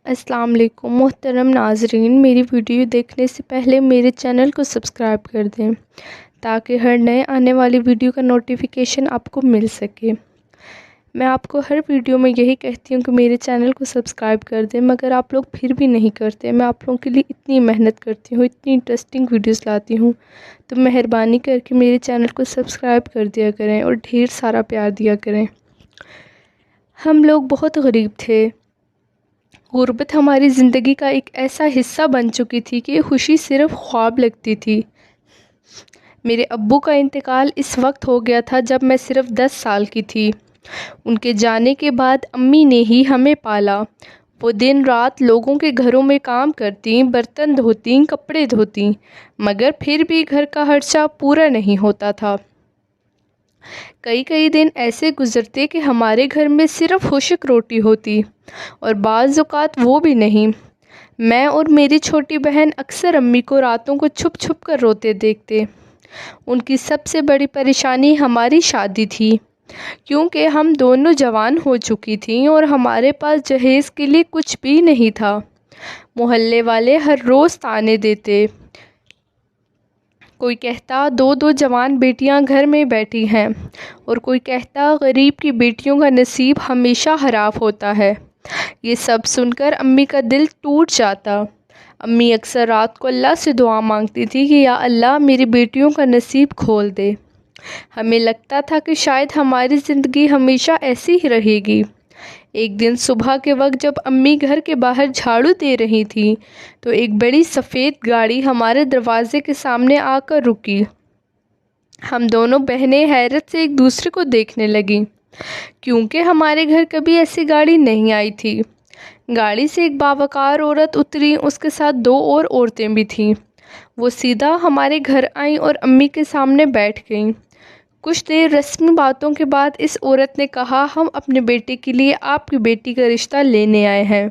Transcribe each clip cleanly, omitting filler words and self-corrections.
السلام علیکم محترم ناظرین، میری ویڈیو دیکھنے سے پہلے میرے چینل کو سبسکرائب کر دیں تاکہ ہر نئے آنے والی ویڈیو کا نوٹیفیکیشن آپ کو مل سکے۔ میں آپ کو ہر ویڈیو میں یہی کہتی ہوں کہ میرے چینل کو سبسکرائب کر دیں، مگر آپ لوگ پھر بھی نہیں کرتے۔ میں آپ لوگوں کے لیے اتنی محنت کرتی ہوں، اتنی انٹرسٹنگ ویڈیوز لاتی ہوں، تو مہربانی کر کے میرے چینل کو سبسکرائب کر دیا کریں اور ڈھیر سارا پیار دیا کریں۔ ہم لوگ بہت غریب تھے۔ غربت ہماری زندگی کا ایک ایسا حصہ بن چکی تھی کہ خوشی صرف خواب لگتی تھی۔ میرے ابو کا انتقال اس وقت ہو گیا تھا جب میں صرف 10 سال کی تھی۔ ان کے جانے کے بعد امی نے ہی ہمیں پالا۔ وہ دن رات لوگوں کے گھروں میں کام کرتیں، برتن دھوتیں، کپڑے دھوتیں، مگر پھر بھی گھر کا خرچہ پورا نہیں ہوتا تھا۔ کئی دن ایسے گزرتے کہ ہمارے گھر میں صرف خشک روٹی ہوتی، اور بعض اوقات وہ بھی نہیں۔ میں اور میری چھوٹی بہن اکثر امی کو راتوں کو چھپ چھپ کر روتے دیکھتے۔ ان کی سب سے بڑی پریشانی ہماری شادی تھی، کیونکہ ہم دونوں جوان ہو چکی تھیں اور ہمارے پاس جہیز کے لیے کچھ بھی نہیں تھا۔ محلے والے ہر روز طعنے دیتے۔ کوئی کہتا 2 جوان بیٹیاں گھر میں بیٹھی ہیں، اور کوئی کہتا غریب کی بیٹیوں کا نصیب ہمیشہ خراب ہوتا ہے۔ یہ سب سن کر امی کا دل ٹوٹ جاتا۔ امی اکثر رات کو اللہ سے دعا مانگتی تھی کہ یا اللہ میری بیٹیوں کا نصیب کھول دے۔ ہمیں لگتا تھا کہ شاید ہماری زندگی ہمیشہ ایسی ہی رہے گی۔ ایک دن صبح کے وقت جب امی گھر کے باہر جھاڑو دے رہی تھی تو ایک بڑی سفید گاڑی ہمارے دروازے کے سامنے آ کر رکی۔ ہم دونوں بہنیں حیرت سے ایک دوسرے کو دیکھنے لگیں، کیونکہ ہمارے گھر کبھی ایسی گاڑی نہیں آئی تھی۔ گاڑی سے ایک باوقار عورت اتری، اس کے ساتھ 2 اور عورتیں بھی تھیں۔ وہ سیدھا ہمارے گھر آئیں اور امی کے سامنے بیٹھ گئیں۔ کچھ دیر رسمی باتوں کے بعد اس عورت نے کہا ہم اپنے بیٹے کے لیے آپ کی بیٹی کا رشتہ لینے آئے ہیں۔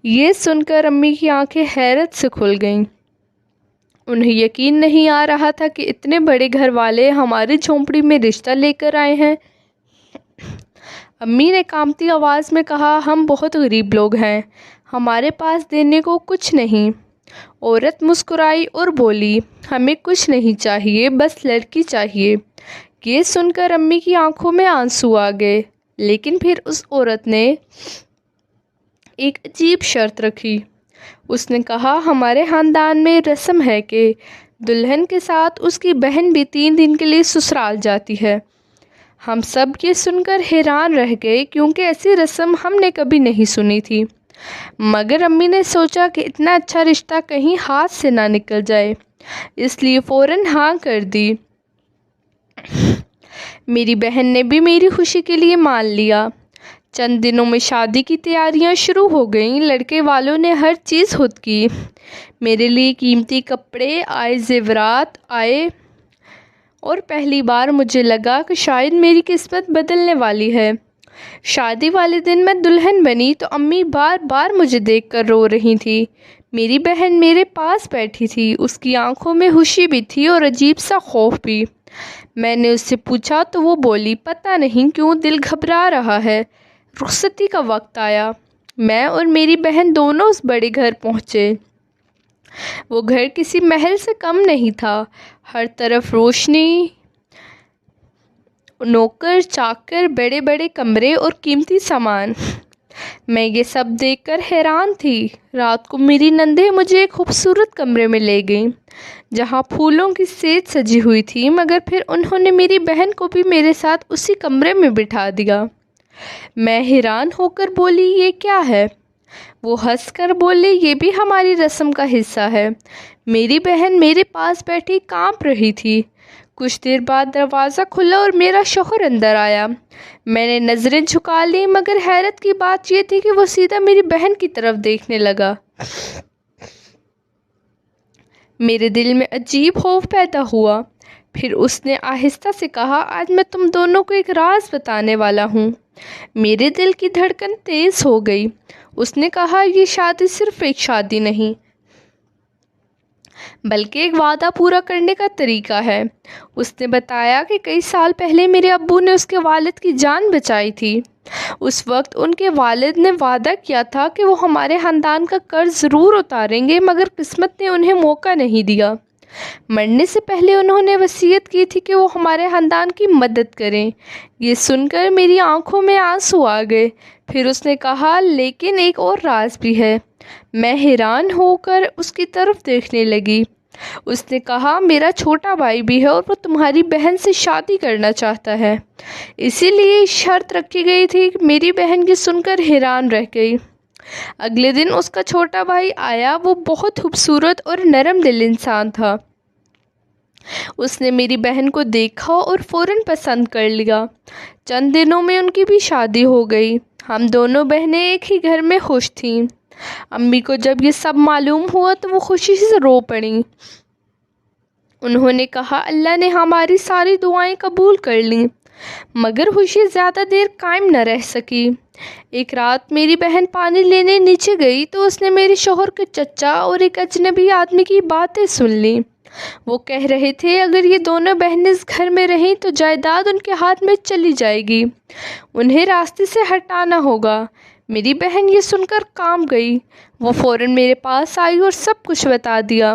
یہ سن کر امی کی آنکھیں حیرت سے کھل گئیں۔ انہیں یقین نہیں آ رہا تھا کہ اتنے بڑے گھر والے ہماری جھونپڑی میں رشتہ لے کر آئے ہیں۔ امی نے کانپتی آواز میں کہا ہم بہت غریب لوگ ہیں، ہمارے پاس دینے کو کچھ نہیں۔ عورت مسکرائی اور بولی ہمیں کچھ نہیں چاہیے، بس لڑکی چاہیے۔ یہ سن کر امی کی آنکھوں میں آنسو آ گئے، لیکن پھر اس عورت نے ایک عجیب شرط رکھی۔ اس نے کہا ہمارے خاندان میں رسم ہے کہ دلہن کے ساتھ اس کی بہن بھی 3 دن کے لیے سسرال جاتی ہے۔ ہم سب یہ سن کر حیران رہ گئے، کیونکہ ایسی رسم ہم نے کبھی نہیں سنی تھی، مگر امی نے سوچا کہ اتنا اچھا رشتہ کہیں ہاتھ سے نہ نکل جائے، اس لیے فوراً ہاں کر دی۔ میری بہن نے بھی میری خوشی کے لیے مان لیا۔ چند دنوں میں شادی کی تیاریاں شروع ہو گئیں۔ لڑکے والوں نے ہر چیز خود کی۔ میرے لیے قیمتی کپڑے آئے، زیورات آئے، اور پہلی بار مجھے لگا کہ شاید میری قسمت بدلنے والی ہے۔ شادی والے دن میں دلہن بنی تو امی بار بار مجھے دیکھ کر رو رہی تھی۔ میری بہن میرے پاس بیٹھی تھی، اس کی آنکھوں میں خوشی بھی تھی اور عجیب سا خوف بھی۔ میں نے اس سے پوچھا تو وہ بولی پتہ نہیں کیوں دل گھبرا رہا ہے۔ رخصتی کا وقت آیا۔ میں اور میری بہن دونوں اس بڑے گھر پہنچے۔ وہ گھر کسی محل سے کم نہیں تھا۔ ہر طرف روشنی، نوکر چاکر، بڑے بڑے کمرے اور قیمتی سامان۔ میں یہ سب دیکھ کر حیران تھی۔ رات کو میری نندیں مجھے ایک خوبصورت کمرے میں لے گئیں، جہاں پھولوں کی سیج سجی ہوئی تھی، مگر پھر انہوں نے میری بہن کو بھی میرے ساتھ اسی کمرے میں بٹھا دیا۔ میں حیران ہو کر بولی یہ کیا ہے؟ وہ ہنس کر بولے یہ بھی ہماری رسم کا حصہ ہے۔ میری بہن میرے پاس بیٹھی کانپ رہی تھی۔ کچھ دیر بعد دروازہ کھلا اور میرا شوہر اندر آیا۔ میں نے نظریں جھکا لیں، مگر حیرت کی بات یہ تھی کہ وہ سیدھا میری بہن کی طرف دیکھنے لگا۔ میرے دل میں عجیب خوف پیدا ہوا۔ پھر اس نے آہستہ سے کہا آج میں تم دونوں کو ایک راز بتانے والا ہوں۔ میرے دل کی دھڑکن تیز ہو گئی۔ اس نے کہا یہ شادی صرف ایک شادی نہیں، بلکہ ایک وعدہ پورا کرنے کا طریقہ ہے۔ اس نے بتایا کہ کئی سال پہلے میرے ابو نے اس کے والد کی جان بچائی تھی۔ اس وقت ان کے والد نے وعدہ کیا تھا کہ وہ ہمارے خاندان کا قرض ضرور اتاریں گے، مگر قسمت نے انہیں موقع نہیں دیا۔ مرنے سے پہلے انہوں نے وصیت کی تھی کہ وہ ہمارے خاندان کی مدد کریں۔ یہ سن کر میری آنکھوں میں آنسو آ گئے۔ پھر اس نے کہا، لیکن ایک اور راز بھی ہے۔ میں حیران ہو کر اس کی طرف دیکھنے لگی۔ اس نے کہا، میرا چھوٹا بھائی بھی ہے اور وہ تمہاری بہن سے شادی کرنا چاہتا ہے، اسی لیے شرط رکھی گئی تھی۔ میری بہن یہ سن کر حیران رہ گئی۔ اگلے دن اس کا چھوٹا بھائی آیا۔ وہ بہت خوبصورت اور نرم دل انسان تھا۔ اس نے میری بہن کو دیکھا اور فوراً پسند کر لیا۔ چند دنوں میں ان کی بھی شادی ہو گئی۔ ہم دونوں بہنیں ایک ہی گھر میں خوش تھیں۔ امی کو جب یہ سب معلوم ہوا تو وہ خوشی سے رو پڑیں۔ انہوں نے کہا، اللہ نے ہماری ساری دعائیں قبول کر لیں۔ مگر خوشی زیادہ دیر قائم نہ رہ سکی۔ ایک رات میری بہن پانی لینے نیچے گئی تو اس نے میرے شوہر کے چچا اور ایک اجنبی آدمی کی باتیں سن لیں۔ وہ کہہ رہے تھے، اگر یہ دونوں بہنیں اس گھر میں رہیں تو جائیداد ان کے ہاتھ میں چلی جائے گی، انہیں راستے سے ہٹانا ہوگا۔ میری بہن یہ سن کر کانپ گئی۔ وہ فوراً میرے پاس آئی اور سب کچھ بتا دیا۔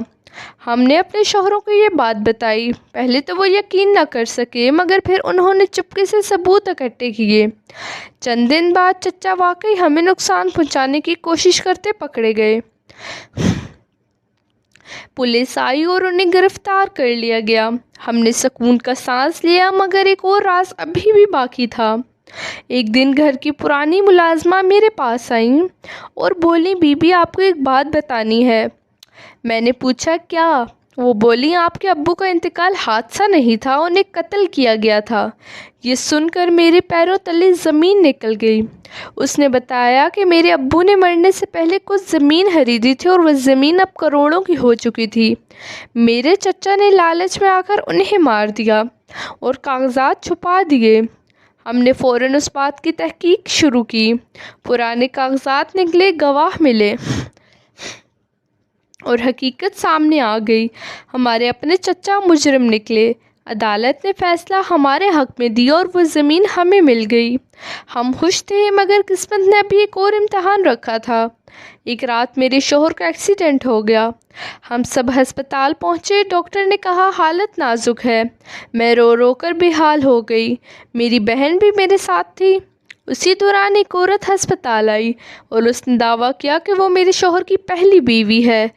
ہم نے اپنے شوہروں کو یہ بات بتائی۔ پہلے تو وہ یقین نہ کر سکے، مگر پھر انہوں نے چپکے سے ثبوت اکٹھے کیے۔ چند دن بعد چچا واقعی ہمیں نقصان پہنچانے کی کوشش کرتے پکڑے گئے۔ پولیس آئی اور انہیں گرفتار کر لیا گیا۔ ہم نے سکون کا سانس لیا، مگر ایک اور راز ابھی بھی باقی تھا۔ ایک دن گھر کی پرانی ملازمہ میرے پاس آئیں اور بولی، بی بی آپ کو ایک بات بتانی ہے۔ میں نے پوچھا، کیا؟ وہ بولی، آپ کے ابو کا انتقال حادثہ نہیں تھا، انہیں قتل کیا گیا تھا۔ یہ سن کر میرے پیروں تلے زمین نکل گئی۔ اس نے بتایا کہ میرے ابو نے مرنے سے پہلے کچھ زمین خریدی تھی اور وہ زمین اب کروڑوں کی ہو چکی تھی۔ میرے چچا نے لالچ میں آ کر انہیں مار دیا اور کاغذات چھپا دیے۔ ہم نے فوراً اس بات کی تحقیق شروع کی۔ پرانے کاغذات نکلے، گواہ ملے اور حقیقت سامنے آ گئی۔ ہمارے اپنے چچا مجرم نکلے۔ عدالت نے فیصلہ ہمارے حق میں دیا اور وہ زمین ہمیں مل گئی۔ ہم خوش تھے، مگر قسمت نے ابھی ایک اور امتحان رکھا تھا۔ ایک رات میرے شوہر کا ایکسیڈنٹ ہو گیا۔ ہم سب ہسپتال پہنچے۔ ڈاکٹر نے کہا حالت نازک ہے۔ میں رو رو کر بے حال ہو گئی۔ میری بہن بھی میرے ساتھ تھی۔ اسی دوران ایک عورت ہسپتال آئی اور اس نے دعویٰ کیا کہ وہ میرے شوہر کی پہلی بیوی ہے۔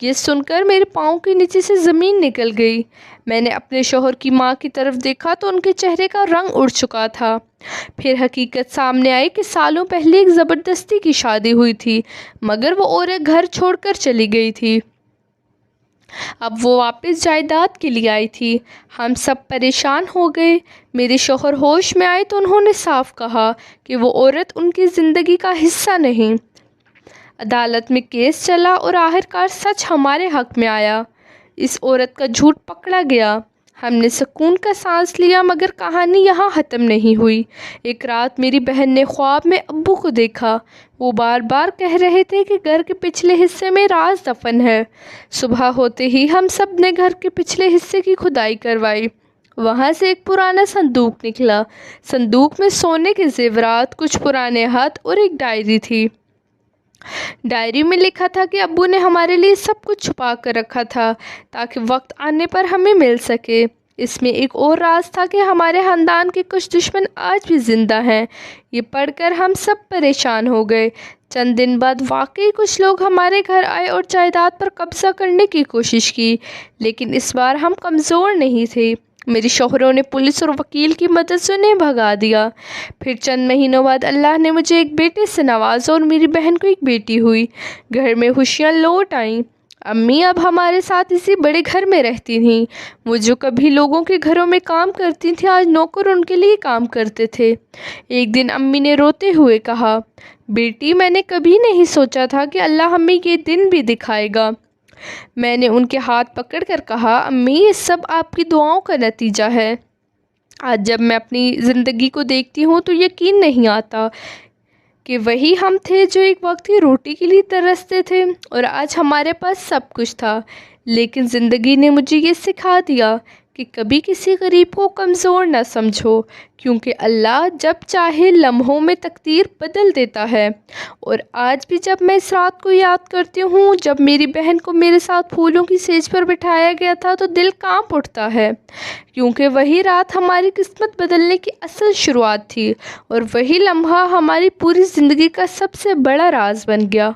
یہ سن کر میرے پاؤں کے نیچے سے زمین نکل گئی۔ میں نے اپنے شوہر کی ماں کی طرف دیکھا تو ان کے چہرے کا رنگ اڑ چکا تھا۔ پھر حقیقت سامنے آئی کہ سالوں پہلے ایک زبردستی کی شادی ہوئی تھی، مگر وہ عورت گھر چھوڑ کر چلی گئی تھی۔ اب وہ واپس جائیداد کے لیے آئی تھی۔ ہم سب پریشان ہو گئے۔ میرے شوہر ہوش میں آئے تو انہوں نے صاف کہا کہ وہ عورت ان کی زندگی کا حصہ نہیں۔ عدالت میں کیس چلا اور آخرکار سچ ہمارے حق میں آیا۔ اس عورت کا جھوٹ پکڑا گیا۔ ہم نے سکون کا سانس لیا، مگر کہانی یہاں ختم نہیں ہوئی۔ ایک رات میری بہن نے خواب میں ابو کو دیکھا۔ وہ بار بار کہہ رہے تھے کہ گھر کے پچھلے حصے میں راز دفن ہے۔ صبح ہوتے ہی ہم سب نے گھر کے پچھلے حصے کی کھدائی کروائی۔ وہاں سے ایک پرانا صندوق نکلا۔ صندوق میں سونے کے زیورات، کچھ پرانے خط اور ایک ڈائری تھی۔ ڈائری میں لکھا تھا کہ ابو نے ہمارے لیے سب کچھ چھپا کر رکھا تھا تاکہ وقت آنے پر ہمیں مل سکے۔ اس میں ایک اور راز تھا کہ ہمارے خاندان کے کچھ دشمن آج بھی زندہ ہیں۔ یہ پڑھ کر ہم سب پریشان ہو گئے۔ چند دن بعد واقعی کچھ لوگ ہمارے گھر آئے اور جائیداد پر قبضہ کرنے کی کوشش کی، لیکن اس بار ہم کمزور نہیں تھے۔ میرے شوہروں نے پولیس اور وکیل کی مدد سے انہیں بھگا دیا۔ پھر چند مہینوں بعد اللہ نے مجھے ایک بیٹے سے نوازا اور میری بہن کو ایک بیٹی ہوئی۔ گھر میں خوشیاں لوٹ آئیں۔ امی اب ہمارے ساتھ اسی بڑے گھر میں رہتی تھیں۔ وہ جو کبھی لوگوں کے گھروں میں کام کرتی تھیں، آج نوکر ان کے لیے کام کرتے تھے۔ ایک دن امی نے روتے ہوئے کہا، بیٹی، میں نے کبھی نہیں سوچا تھا کہ اللہ ہمیں یہ دن بھی دکھائے گا۔ میں نے ان کے ہاتھ پکڑ کر کہا، امی، یہ سب آپ کی دعاؤں کا نتیجہ ہے۔ آج جب میں اپنی زندگی کو دیکھتی ہوں تو یقین نہیں آتا کہ وہی ہم تھے جو ایک وقت کی روٹی کے لیے ترستے تھے اور آج ہمارے پاس سب کچھ تھا، لیکن زندگی نے مجھے یہ سکھا دیا کہ کبھی کسی غریب کو کمزور نہ سمجھو، کیونکہ اللہ جب چاہے لمحوں میں تقدیر بدل دیتا ہے۔ اور آج بھی جب میں اس رات کو یاد کرتی ہوں جب میری بہن کو میرے ساتھ پھولوں کی سیج پر بٹھایا گیا تھا تو دل کانپ اٹھتا ہے، کیونکہ وہی رات ہماری قسمت بدلنے کی اصل شروعات تھی اور وہی لمحہ ہماری پوری زندگی کا سب سے بڑا راز بن گیا۔